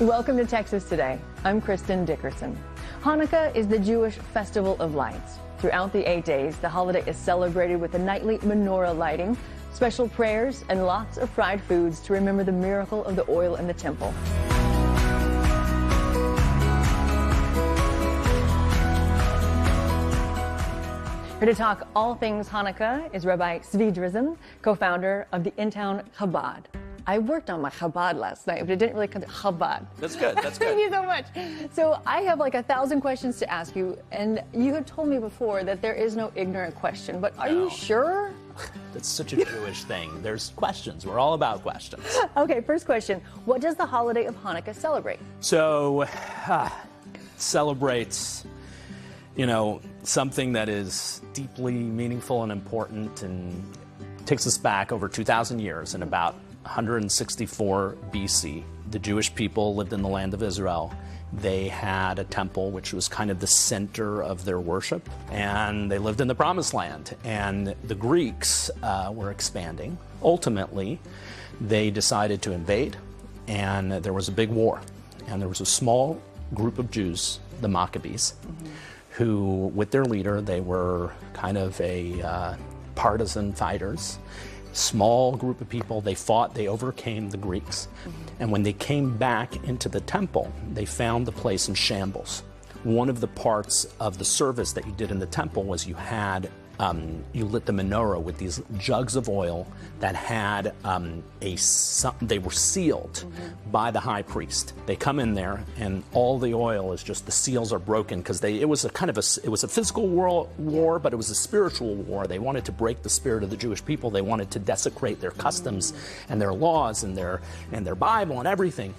Welcome to Texas Today. I'm Kristen Dickerson. Hanukkah is the Jewish festival of lights. Throughout the 8 days, the holiday is celebrated with a nightly menorah lighting, special prayers, and lots of fried foods to remember the miracle of the oil in the temple. Here to talk all things Hanukkah is Rabbi Drizin, co-founder of the Intown Chabad. I worked on my Chabad last night, but it didn't really come to Chabad. That's good, that's good. Thank you so much. So I have like 1,000 questions to ask you, and you had told me before that there is no ignorant question, but are you sure? That's such a Jewish thing. There's questions. We're all about questions. Okay, first question. What does the holiday of Hanukkah celebrate? So, celebrates, something that is deeply meaningful and important, and takes us back over 2,000 years. And about 164 BC, the Jewish people lived in the land of Israel. They had a temple which was kind of the center of their worship, and they lived in the Promised Land. And the Greeks were expanding. Ultimately, they decided to invade, and there was a big war. And there was a small group of Jews, the Maccabees, who, with their leader, they were kind of a partisan fighters. Small group of people, they fought, they overcame the Greeks. And when they came back into the temple, they found the place in shambles. One of the parts of the service that you did in the temple was you lit the menorah with these jugs of oil that had they were sealed by the high priest. They come in there, and all the oil is just, the seals are broken, because it was a physical war, but it was a spiritual war. They wanted to break the spirit of the Jewish people. They wanted to desecrate their customs and their laws and their Bible and everything.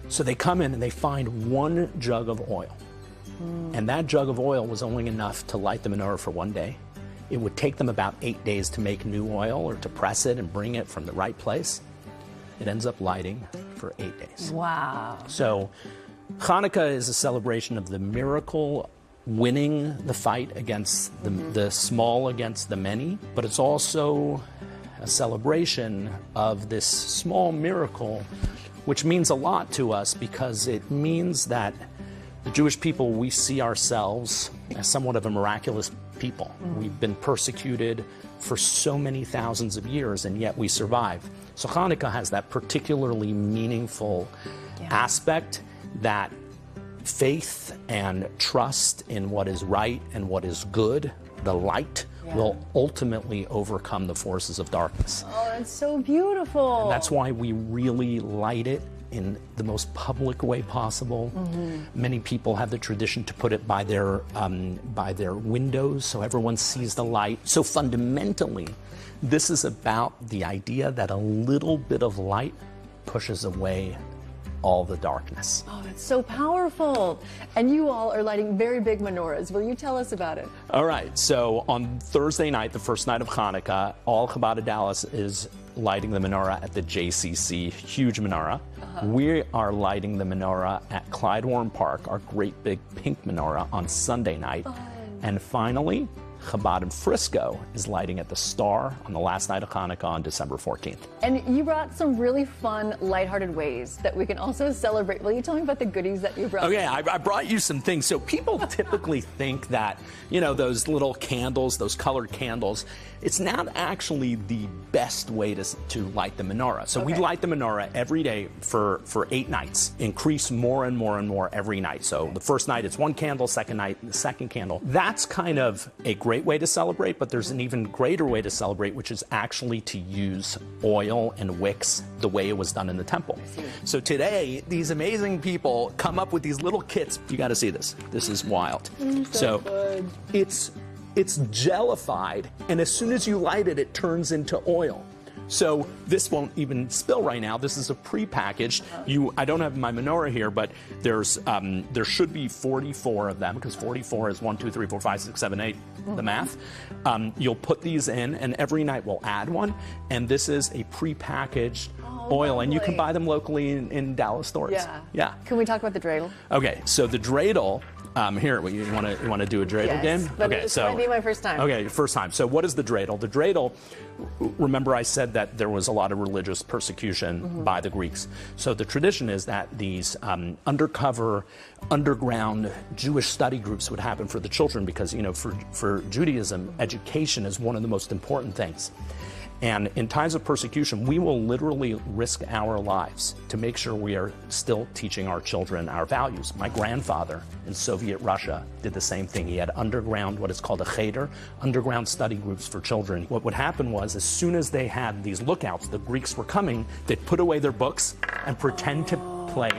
So they come in and they find one jug of oil. And that jug of oil was only enough to light the menorah for one day. It would take them about 8 days to make new oil, or to press it and bring it from the right place. It ends up lighting for 8 days. Wow. So Hanukkah is a celebration of the miracle, winning the fight against the small against the many, but it's also a celebration of this small miracle, which means a lot to us, because it means that the Jewish people, we see ourselves as somewhat of a miraculous people. We've been persecuted for so many thousands of years, and yet we survive. So Hanukkah has that particularly meaningful aspect, that faith and trust in what is right and what is good, the light, will ultimately overcome the forces of darkness. Oh, that's so beautiful. And that's why we really light it in the most public way possible. Many people have the tradition to put it by their windows, so everyone sees the light. So fundamentally, this is about the idea that a little bit of light pushes away all the darkness. Oh, that's so powerful. And you all are lighting very big menorahs. Will you tell us about it? All right, so on Thursday night, the first night of Hanukkah, all Chabad of Dallas is lighting the menorah at the JCC, huge menorah. We are lighting the menorah at Clyde Warren Park, our great big pink menorah, on Sunday night. And finally, Chabad in Frisco is lighting at the Star on the last night of Hanukkah on December 14th. And you brought some really fun, lighthearted ways that we can also celebrate. Will you tell me about the goodies that you brought? Okay, I brought you some things. So people typically think that, those little candles, those colored candles, it's not actually the best way to light the menorah. So we light the menorah every day for 8 nights, increase more and more and more every night. So the first night it's one candle, second night the second candle. That's kind of a great way to celebrate, but there's an even greater way to celebrate, which is actually to use oil and wicks the way it was done in the temple. So today, these amazing people come up with these little kits. You got to see this. This is wild. So it's jellified, and as soon as you light it, it turns into oil. So this won't even spill right now. This is a pre-packaged. I don't have my menorah here, but there should be 44 of them, because 44 is 1, 2, 3, 4, 5, 6, 7, 8, the math. You'll put these in, and every night we'll add one. And this is a pre-packaged oil, and you can lovely. buy them locally in Dallas stores. Yeah. Yeah. Can we talk about the dreidel? Okay, so the dreidel. Here, you want to do a dreidel Yes, game? but Okay, it's so going to be my first time. Okay, first time. So what is the dreidel? The dreidel. Remember, I said that there was a lot of religious persecution by the Greeks. So the tradition is that these undercover, underground Jewish study groups would happen for the children because, for Judaism, education is one of the most important things. And in times of persecution, we will literally risk our lives to make sure we are still teaching our children our values. My grandfather in Soviet Russia did the same thing. He had underground, what is called a cheder, underground study groups for children. What would happen was, as soon as they had these lookouts, the Greeks were coming, they'd put away their books and pretend to play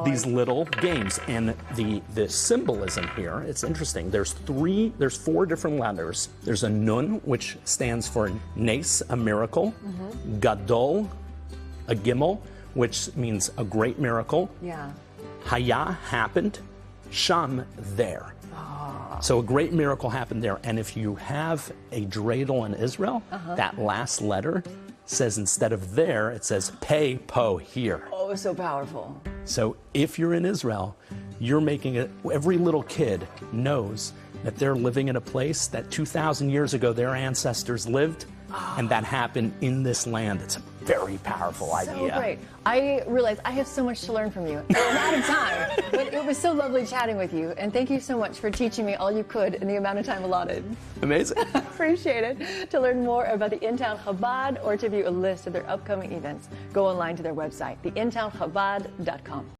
these little games. And the symbolism here, it's interesting. There's four different letters. There's a nun, which stands for nes, a miracle, gadol, a gimel, which means a great miracle, Yeah. haya, happened, sham, there. So a great miracle happened there. And if you have a dreidel in Israel, that last letter says, instead of there, it says pei, po, here. Oh, so powerful. So if you're in Israel, you're making it, every little kid knows that they're living in a place that 2,000 years ago their ancestors lived, and that happened in this land. It's a very powerful idea. So great. I realize I have so much to learn from you. I'm out of time, but it was so lovely chatting with you, and thank you so much for teaching me all you could in the amount of time allotted. Amazing. Appreciate it. To learn more about the Intown Chabad or to view a list of their upcoming events, go online to their website, theintownChabad.com.